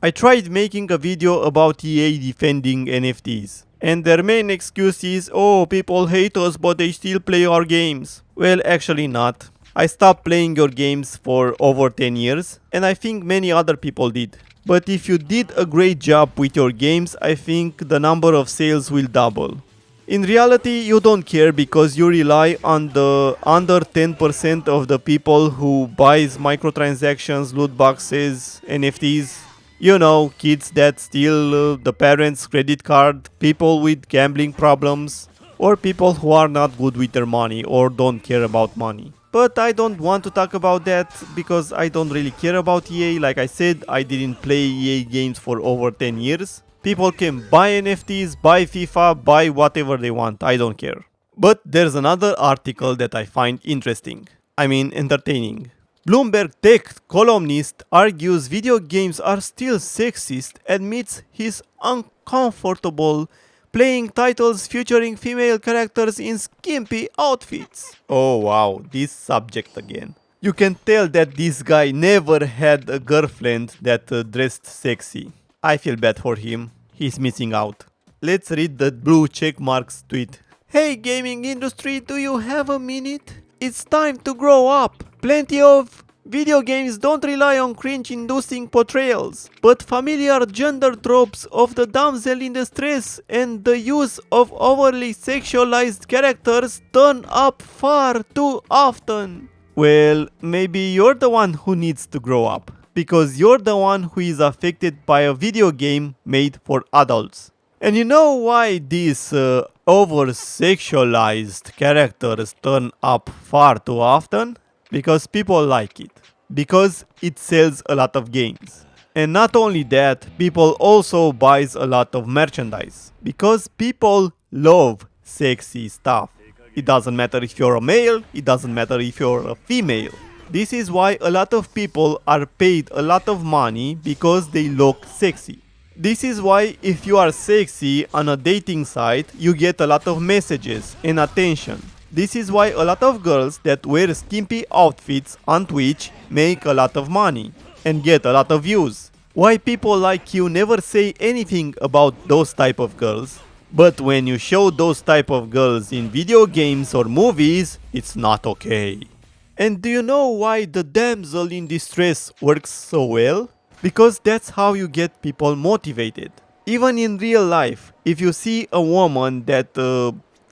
I tried making a video about EA defending NFTs. And their main excuse is, oh, people hate us but they still play our games. Well, actually not. I stopped playing your games for over 10 years, and I think many other people did. But if you did a great job with your games, I think the number of sales will double. In reality, you don't care because you rely on the under 10% of the people who buys microtransactions, loot boxes, NFTs. You know, kids that steal the parents' credit card, people with gambling problems, or people who are not good with their money or don't care about money. But I don't want to talk about that because I don't really care about EA. Like I said, I didn't play EA games for over 10 years. People can buy NFTs, buy FIFA, buy whatever they want, I don't care. But there's another article that I find interesting. I mean, entertaining. Bloomberg Tech columnist argues video games are still sexist, admits he's uncomfortable playing titles featuring female characters in skimpy outfits. Oh wow, this subject again. You can tell that this guy never had a girlfriend that dressed sexy. I feel bad for him. He's missing out. Let's read the blue checkmarks tweet. Hey gaming industry, do you have a minute? It's time to grow up. Plenty of video games don't rely on cringe-inducing portrayals, but familiar gender tropes of the damsel in distress and the use of overly sexualized characters turn up far too often. Well, maybe you're the one who needs to grow up, because you're the one who is affected by a video game made for adults. And you know why these over-sexualized characters turn up far too often? Because people like it. Because it sells a lot of games. And not only that, people also buys a lot of merchandise. Because people love sexy stuff. It doesn't matter if you're a male, it doesn't matter if you're a female. This is why a lot of people are paid a lot of money because they look sexy. This is why if you are sexy on a dating site, you get a lot of messages and attention. This is why a lot of girls that wear skimpy outfits on Twitch make a lot of money and get a lot of views. Why people like you never say anything about those type of girls, but when you show those type of girls in video games or movies, it's not okay. And do you know why the damsel in distress works so well? Because that's how you get people motivated. Even in real life, if you see a woman that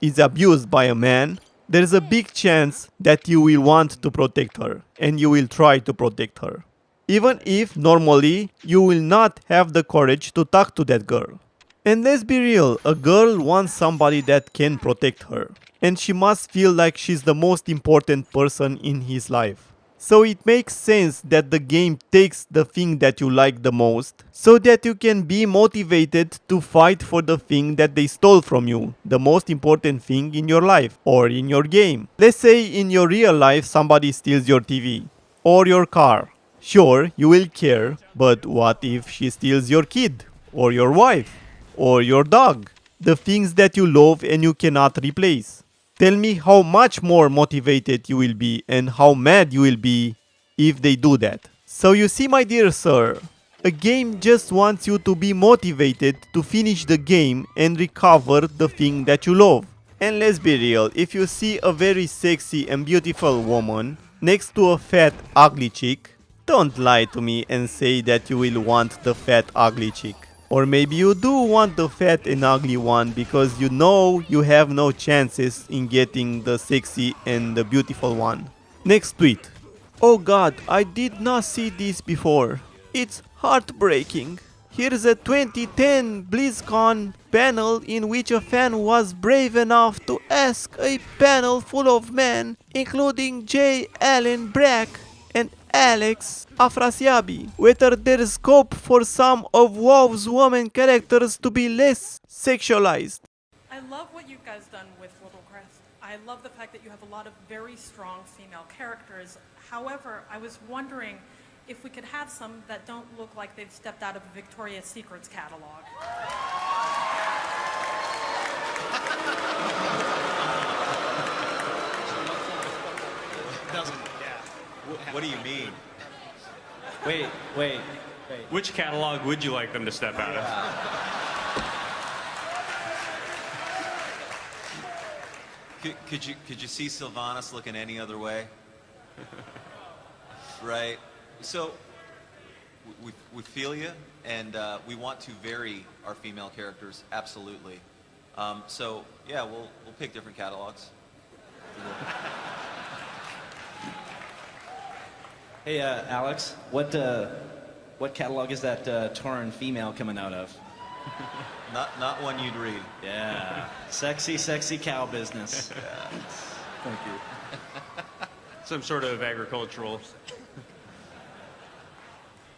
is abused by a man, there's a big chance that you will want to protect her and you will try to protect her. Even if normally you will not have the courage to talk to that girl. And let's be real, a girl wants somebody that can protect her. And she must feel like she's the most important person in his life. So it makes sense that the game takes the thing that you like the most, so that you can be motivated to fight for the thing that they stole from you, the most important thing in your life or in your game. Let's say in your real life somebody steals your TV or your car. Sure, you will care, but what if she steals your kid or your wife or your dog? The things that you love and you cannot replace. Tell me how much more motivated you will be and how mad you will be if they do that. So you see, my dear sir, a game just wants you to be motivated to finish the game and recover the thing that you love. And let's be real, if you see a very sexy and beautiful woman next to a fat ugly chick, don't lie to me and say that you will want the fat ugly chick. Or maybe you do want the fat and ugly one because you know you have no chances in getting the sexy and the beautiful one. Next tweet. Oh god, I did not see this before. It's heartbreaking. Here's a 2010 BlizzCon panel in which a fan was brave enough to ask a panel full of men, including J. Allen Brack and Alex Afrasiabi, whether there is scope for some of WoW's women characters to be less sexualized. I love what you guys done with Little Crest. I love the fact that you have a lot of very strong female characters. However, I was wondering if we could have some that don't look like they've stepped out of a Victoria's Secrets catalog. What do you mean? Wait. Which catalog would you like them to step out of? Could you see Sylvanas looking any other way? Right. So we feel you, and we want to vary our female characters absolutely. So yeah, we'll pick different catalogs. Hey, Alex, what catalog is that Tauran female coming out of? Not one you'd read. Yeah, sexy cow business. Yeah. Thank you. Some sort of agricultural.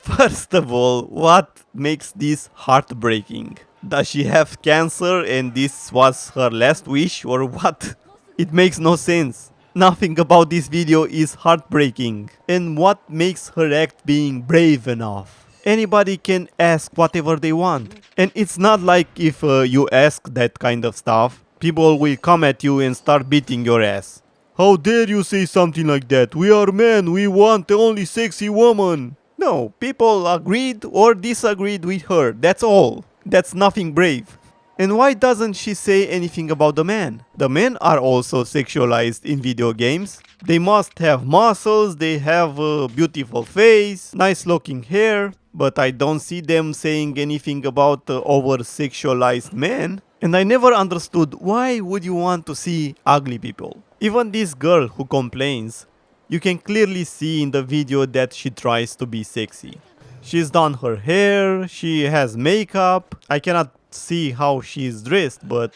First of all, what makes this heartbreaking? Does she have cancer and this was her last wish or what? It makes no sense. Nothing about this video is heartbreaking. And what makes her act being brave enough? Anybody can ask whatever they want. And it's not like if you ask that kind of stuff, people will come at you and start beating your ass. How dare you say something like that? We are men, we want only sexy woman. No, people agreed or disagreed with her, that's all. That's nothing brave. And why doesn't she say anything about the men? The men are also sexualized in video games. They must have muscles, they have a beautiful face, nice looking hair, but I don't see them saying anything about over-sexualized men. And I never understood why would you want to see ugly people. Even this girl who complains, you can clearly see in the video that she tries to be sexy. She's done her hair, she has makeup, I cannot see how she's dressed, but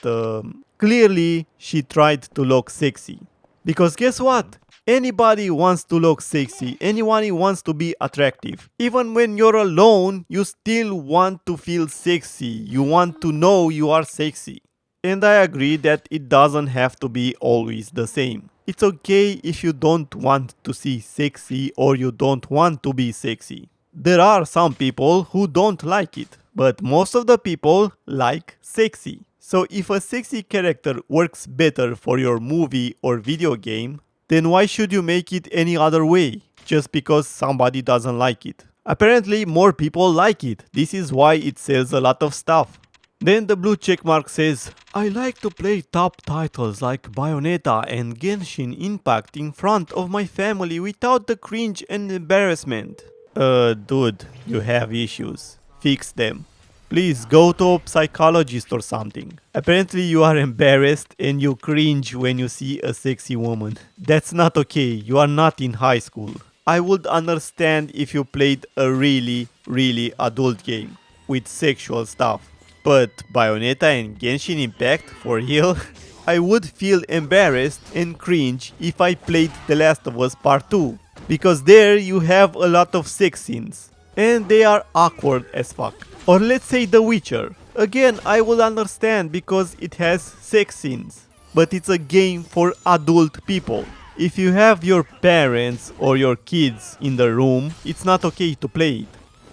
clearly she tried to look sexy. Because guess what? Anybody wants to look sexy, anyone wants to be attractive. Even when you're alone, you still want to feel sexy, you want to know you are sexy. And I agree that it doesn't have to be always the same. It's okay if you don't want to see sexy or you don't want to be sexy. There are some people who don't like it, but most of the people like sexy. So if a sexy character works better for your movie or video game, then why should you make it any other way, just because somebody doesn't like it? Apparently more people like it, this is why it sells a lot of stuff. Then the blue checkmark says, I like to play top titles like Bayonetta and Genshin Impact in front of my family without the cringe and embarrassment. Dude, you have issues. Fix them. Please go to a psychologist or something. Apparently you are embarrassed and you cringe when you see a sexy woman. That's not okay, you are not in high school. I would understand if you played a really adult game with sexual stuff. But Bayonetta and Genshin Impact, for real? I would feel embarrassed and cringe if I played The Last of Us Part 2. Because there you have a lot of sex scenes. And they are awkward as fuck. Or let's say The Witcher. Again, I will understand because it has sex scenes. But it's a game for adult people. If you have your parents or your kids in the room, it's not okay to play it.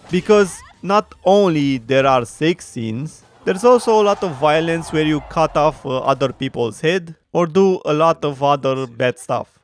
Because not only there are sex scenes, there's also a lot of violence where you cut off other people's head or do a lot of other bad stuff.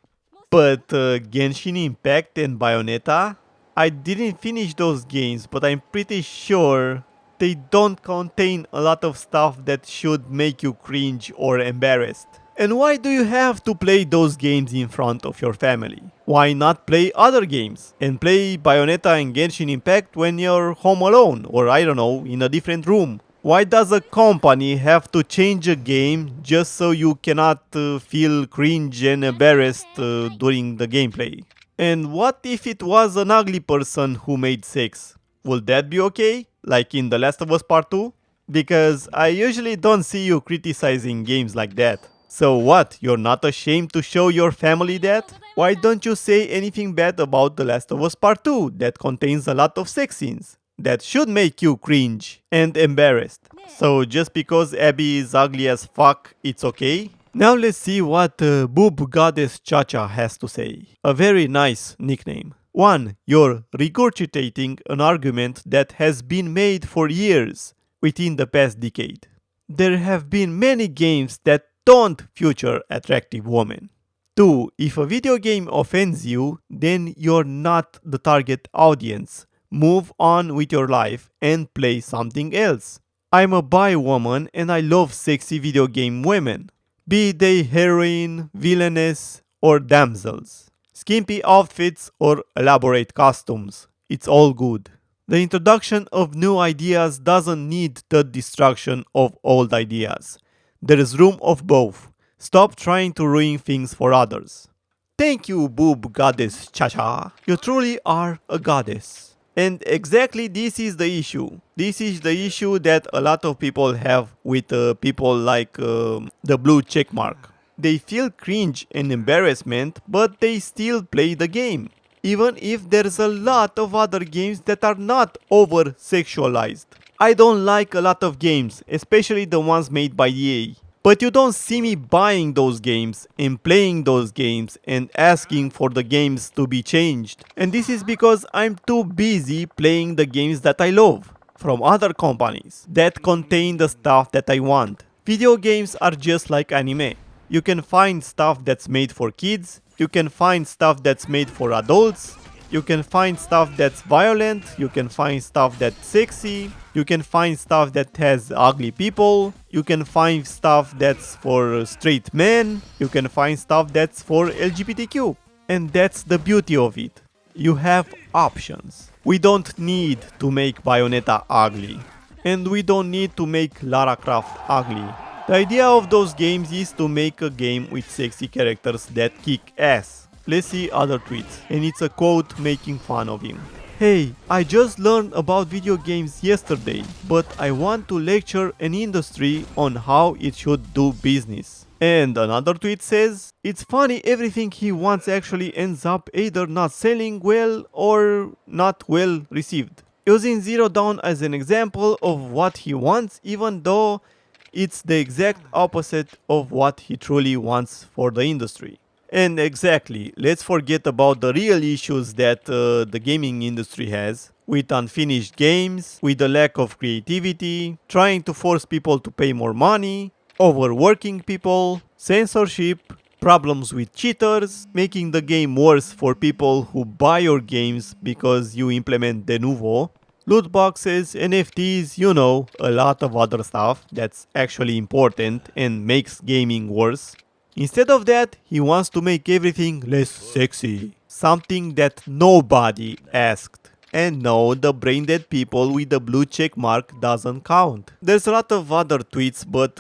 But Genshin Impact and Bayonetta, I didn't finish those games, but I'm pretty sure they don't contain a lot of stuff that should make you cringe or embarrassed. And why do you have to play those games in front of your family? Why not play other games and play Bayonetta and Genshin Impact when you're home alone or I don't know, in a different room? Why does a company have to change a game just so you cannot feel cringe and embarrassed during the gameplay? And what if it was an ugly person who made sex? Will that be okay? Like in The Last of Us Part 2? Because I usually don't see you criticizing games like that. So what, you're not ashamed to show your family that? Why don't you say anything bad about The Last of Us Part 2 that contains a lot of sex scenes? That should make you cringe and embarrassed. So just because Abby is ugly as fuck, it's okay? Now let's see what Boob Goddess Chacha has to say. A very nice nickname. 1. You're regurgitating an argument that has been made for years within the past decade. There have been many games that don't feature attractive women. 2. If a video game offends you, then you're not the target audience, move on with your life and play something else. I'm a bi woman and I love sexy video game women, be they heroine, villainess, or damsels. Skimpy outfits or elaborate costumes. It's all good. The introduction of new ideas doesn't need the destruction of old ideas. There is room of both. Stop trying to ruin things for others. Thank you, boob goddess Cha-Cha. You truly are a goddess. And exactly this is the issue. This is the issue that a lot of people have with people like the blue checkmark. They feel cringe and embarrassment, but they still play the game. Even if there's a lot of other games that are not over sexualized. I don't like a lot of games, especially the ones made by EA. But you don't see me buying those games and playing those games and asking for the games to be changed. And this is because I'm too busy playing the games that I love from other companies that contain the stuff that I want. Video games are just like anime. You can find stuff that's made for kids, you can find stuff that's made for adults, you can find stuff that's violent, you can find stuff that's sexy, you can find stuff that has ugly people, you can find stuff that's for straight men, you can find stuff that's for LGBTQ. And that's the beauty of it. You have options. We don't need to make Bayonetta ugly. And we don't need to make Lara Croft ugly. The idea of those games is to make a game with sexy characters that kick ass. Let's see other tweets, and it's a quote making fun of him. Hey, I just learned about video games yesterday, but I want to lecture an industry on how it should do business. And another tweet says, it's funny everything he wants actually ends up either not selling well or not well received. Using Zero Dawn as an example of what he wants, even though it's the exact opposite of what he truly wants for the industry. And exactly, let's forget about the real issues that the gaming industry has, with unfinished games, with the lack of creativity, trying to force people to pay more money, overworking people, censorship, problems with cheaters, making the game worse for people who buy your games because you implement de novo, loot boxes, NFTs, you know, a lot of other stuff that's actually important and makes gaming worse. Instead of that, he wants to make everything less sexy. Something that nobody asked. And no, the brain dead people with the blue check mark doesn't count. There's a lot of other tweets, but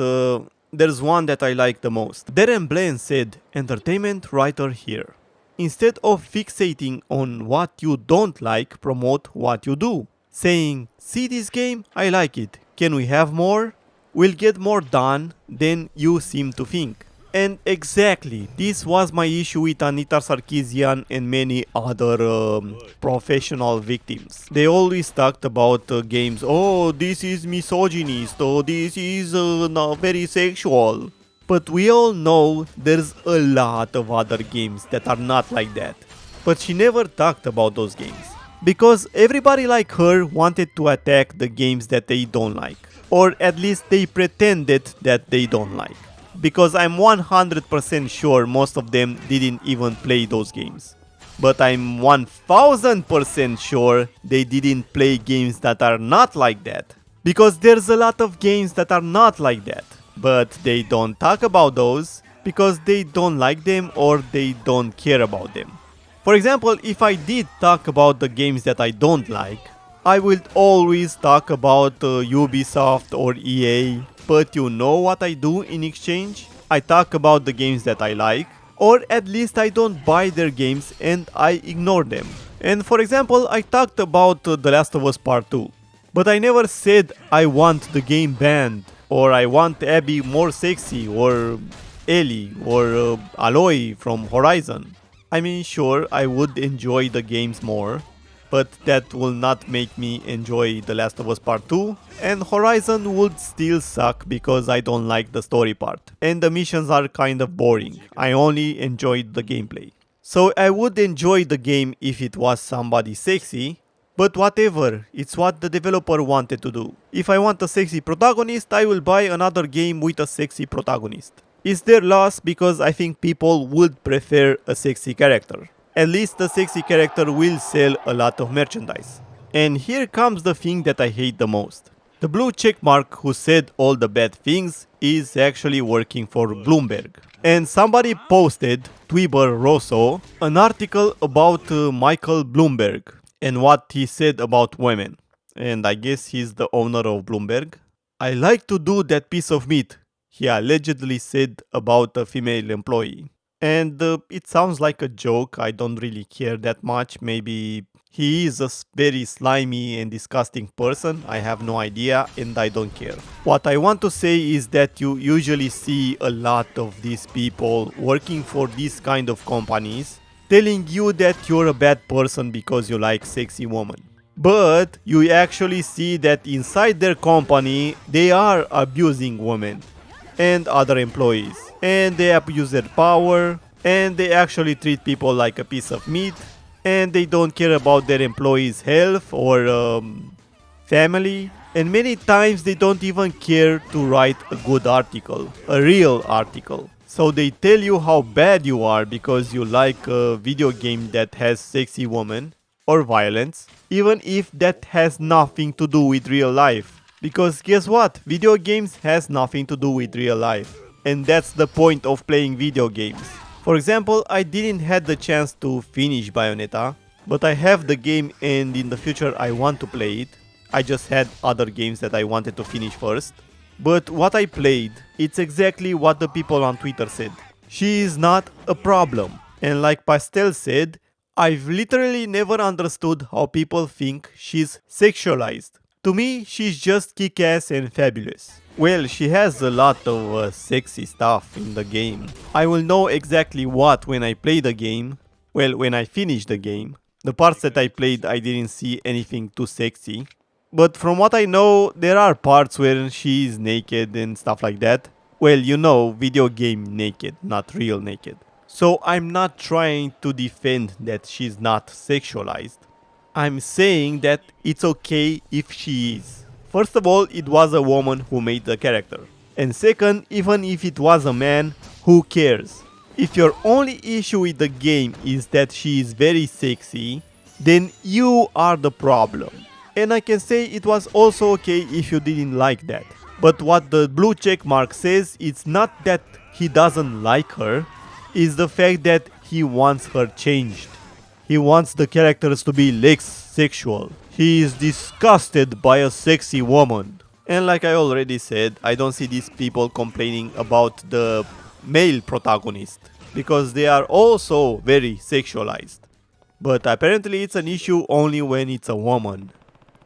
there's one that I like the most. Darren Blaine said, entertainment writer here. Instead of fixating on what you don't like, promote what you do. Saying, see this game? I like it. Can we have more? We'll get more done than you seem to think. And exactly, this was my issue with Anita Sarkeesian and many other professional victims. They always talked about games, oh, this is misogynist, oh, this is not very sexual. But we all know there's a lot of other games that are not like that. But she never talked about those games. Because everybody like her wanted to attack the games that they don't like. Or at least they pretended that they don't like. Because I'm 100% sure most of them didn't even play those games. But I'm 1000% sure they didn't play games that are not like that. Because there's a lot of games that are not like that. But they don't talk about those because they don't like them or they don't care about them. For example, if I did talk about the games that I don't like, I would always talk about Ubisoft or EA, but you know what I do in exchange? I talk about the games that I like, or at least I don't buy their games and I ignore them. And for example, I talked about The Last of Us Part 2, but I never said I want the game banned, or I want Abby more sexy, or Ellie, or Aloy from Horizon. I mean, sure, I would enjoy the games more, but that will not make me enjoy The Last of Us Part 2, and Horizon would still suck because I don't like the story part, and the missions are kind of boring. I only enjoyed the gameplay. So I would enjoy the game if it was somebody sexy, but whatever, it's what the developer wanted to do. If I want a sexy protagonist, I will buy another game with a sexy protagonist. It's their loss because I think people would prefer a sexy character. At least the sexy character will sell a lot of merchandise. And here comes the thing that I hate the most. The blue checkmark who said all the bad things is actually working for Bloomberg. And somebody posted, Twiber Rosso, an article about Michael Bloomberg and what he said about women. And I guess he's the owner of Bloomberg. I like to do that piece of meat, he allegedly said about a female employee. And it sounds like a joke, I don't really care that much, maybe he is a very slimy and disgusting person, I have no idea and I don't care. What I want to say is that you usually see a lot of these people working for these kind of companies telling you that you're a bad person because you like sexy women. But you actually see that inside their company they are abusing women and other employees. And they abuse their power and they actually treat people like a piece of meat and they don't care about their employees' health or family. And many times they don't even care to write a good article, a real article. So they tell you how bad you are because you like a video game that has sexy women or violence, even if that has nothing to do with real life. Because guess what? Video games has nothing to do with real life. And that's the point of playing video games. For example, I didn't have the chance to finish Bayonetta, but I have the game and in the future I want to play it. I just had other games that I wanted to finish first. But what I played, it's exactly what the people on Twitter said. She is not a problem. And like Pastel said, I've literally never understood how people think she's sexualized. To me, she's just kick-ass and fabulous. Well, she has a lot of sexy stuff in the game. I will know exactly what when I play the game. Well, when I finish the game. The parts that I played, I didn't see anything too sexy. But from what I know, there are parts where she is naked and stuff like that. Well, you know, video game naked, not real naked. So I'm not trying to defend that she's not sexualized. I'm saying that it's okay if she is. First of all, it was a woman who made the character. And second, even if it was a man, who cares? If your only issue with the game is that she is very sexy, then you are the problem. And I can say it was also okay if you didn't like that. But what the blue check mark says, it's not that he doesn't like her, it's the fact that he wants her changed. He wants the characters to be less sexual. He is disgusted by a sexy woman. And like I already said, I don't see these people complaining about the male protagonist, because they are also very sexualized. But apparently it's an issue only when it's a woman.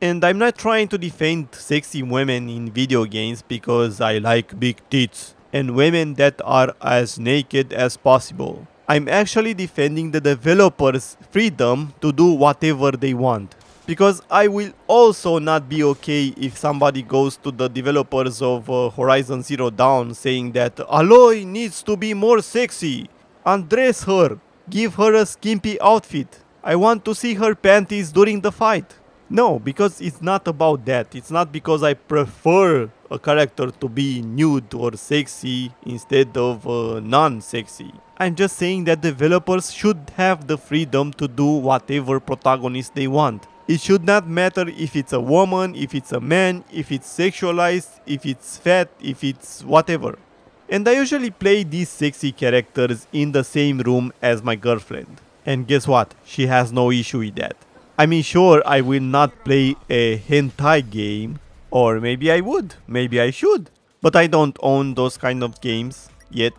And I'm not trying to defend sexy women in video games because I like big tits and women that are as naked as possible. I'm actually defending the developers' freedom to do whatever they want. Because I will also not be okay if somebody goes to the developers of Horizon Zero Dawn saying that Aloy needs to be more sexy. Undress her. Give her a skimpy outfit. I want to see her panties during the fight. No, because it's not about that. It's not because I prefer a character to be nude or sexy instead of non-sexy. I'm just saying that developers should have the freedom to do whatever protagonist they want. It should not matter if it's a woman, if it's a man, if it's sexualized, if it's fat, if it's whatever. And I usually play these sexy characters in the same room as my girlfriend. And guess what? She has no issue with that. I mean, sure, I will not play a hentai game, or maybe I would, maybe I should, but I don't own those kind of games yet.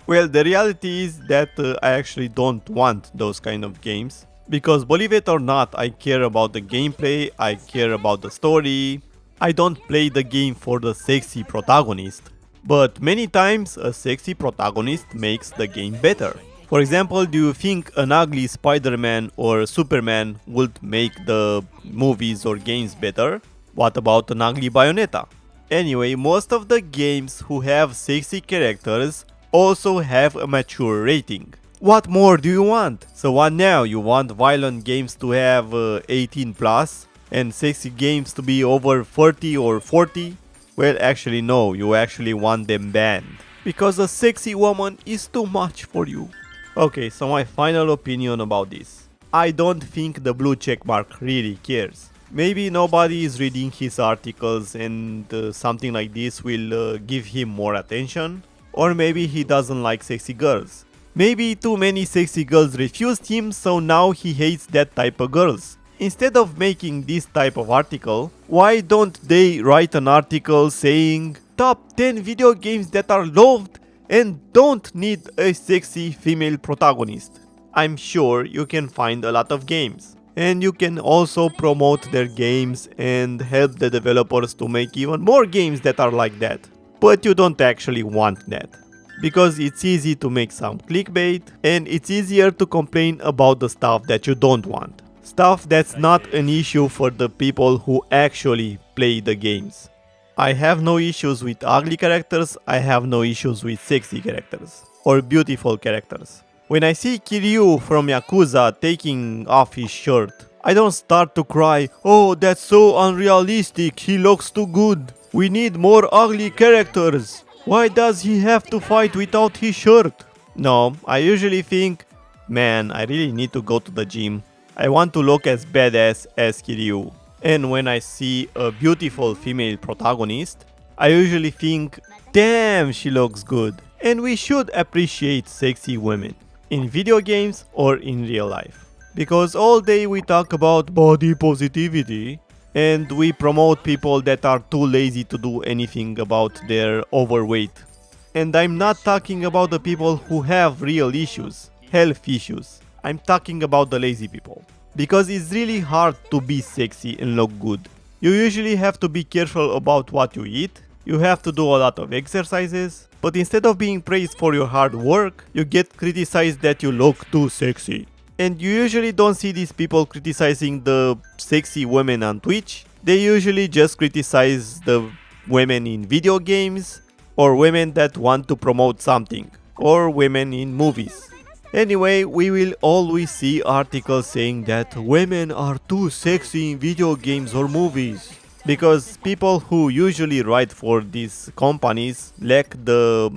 Well, the reality is that I actually don't want those kind of games, because believe it or not, I care about the gameplay, I care about the story. I don't play the game for the sexy protagonist, but many times a sexy protagonist makes the game better. For example, do you think an ugly Spider-Man or Superman would make the movies or games better? What about an ugly Bayonetta? Anyway, most of the games who have sexy characters also have a mature rating. What more do you want? So what now? You want violent games to have 18 plus and sexy games to be over 30 or 40? Well, actually no, you actually want them banned. Because a sexy woman is too much for you. Okay, so my final opinion about this. I don't think the blue checkmark really cares. Maybe nobody is reading his articles and something like this will give him more attention. Or maybe he doesn't like sexy girls. Maybe too many sexy girls refused him, so now he hates that type of girls. Instead of making this type of article, why don't they write an article saying top 10 video games that are loved and don't need a sexy female protagonist? I'm sure you can find a lot of games. And you can also promote their games and help the developers to make even more games that are like that. But you don't actually want that. Because it's easy to make some clickbait and it's easier to complain about the stuff that you don't want. Stuff that's not an issue for the people who actually play the games. I have no issues with ugly characters, I have no issues with sexy characters. Or beautiful characters. When I see Kiryu from Yakuza taking off his shirt, I don't start to cry, oh that's so unrealistic, he looks too good. We need more ugly characters. Why does he have to fight without his shirt? No, I usually think, man, I really need to go to the gym. I want to look as badass as Kiryu. And when I see a beautiful female protagonist, I usually think, damn, she looks good. And we should appreciate sexy women. In video games or in real life. Because all day we talk about body positivity and we promote people that are too lazy to do anything about their overweight. And I'm not talking about the people who have real issues, health issues. I'm talking about the lazy people. Because it's really hard to be sexy and look good. You usually have to be careful about what you eat. You have to do a lot of exercises. But instead of being praised for your hard work, you get criticized that you look too sexy. And you usually don't see these people criticizing the sexy women on Twitch. They usually just criticize the women in video games, or women that want to promote something, or women in movies. Anyway, we will always see articles saying that women are too sexy in video games or movies. Because people who usually write for these companies lack the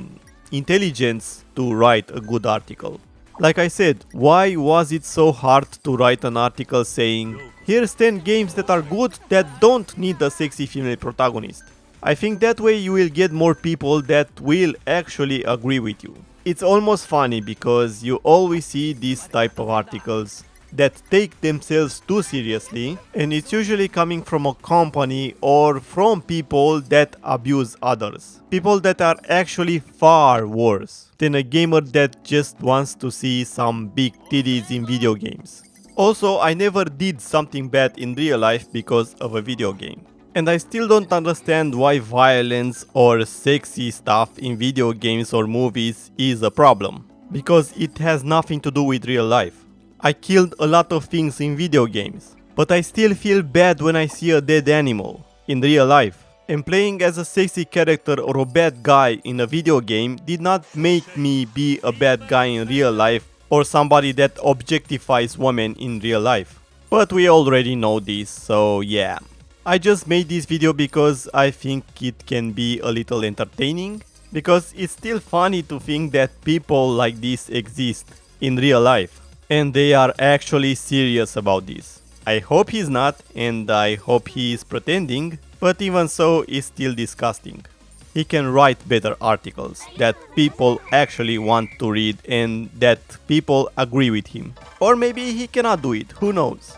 intelligence to write a good article. Like I said, why was it so hard to write an article saying, here's 10 games that are good that don't need a sexy female protagonist? I think that way you will get more people that will actually agree with you. It's almost funny because you always see these type of articles that take themselves too seriously, and it's usually coming from a company or from people that abuse others. People that are actually far worse than a gamer that just wants to see some big titties in video games. Also, I never did something bad in real life because of a video game. And I still don't understand why violence or sexy stuff in video games or movies is a problem. Because it has nothing to do with real life. I killed a lot of things in video games, but I still feel bad when I see a dead animal in real life. And playing as a sexy character or a bad guy in a video game did not make me be a bad guy in real life or somebody that objectifies women in real life. But we already know this, so yeah. I just made this video because I think it can be a little entertaining, because it's still funny to think that people like this exist in real life. And they are actually serious about this. I hope he's not, and I hope he is pretending, but even so, it's still disgusting. He can write better articles that people actually want to read and that people agree with him. Or maybe he cannot do it, who knows.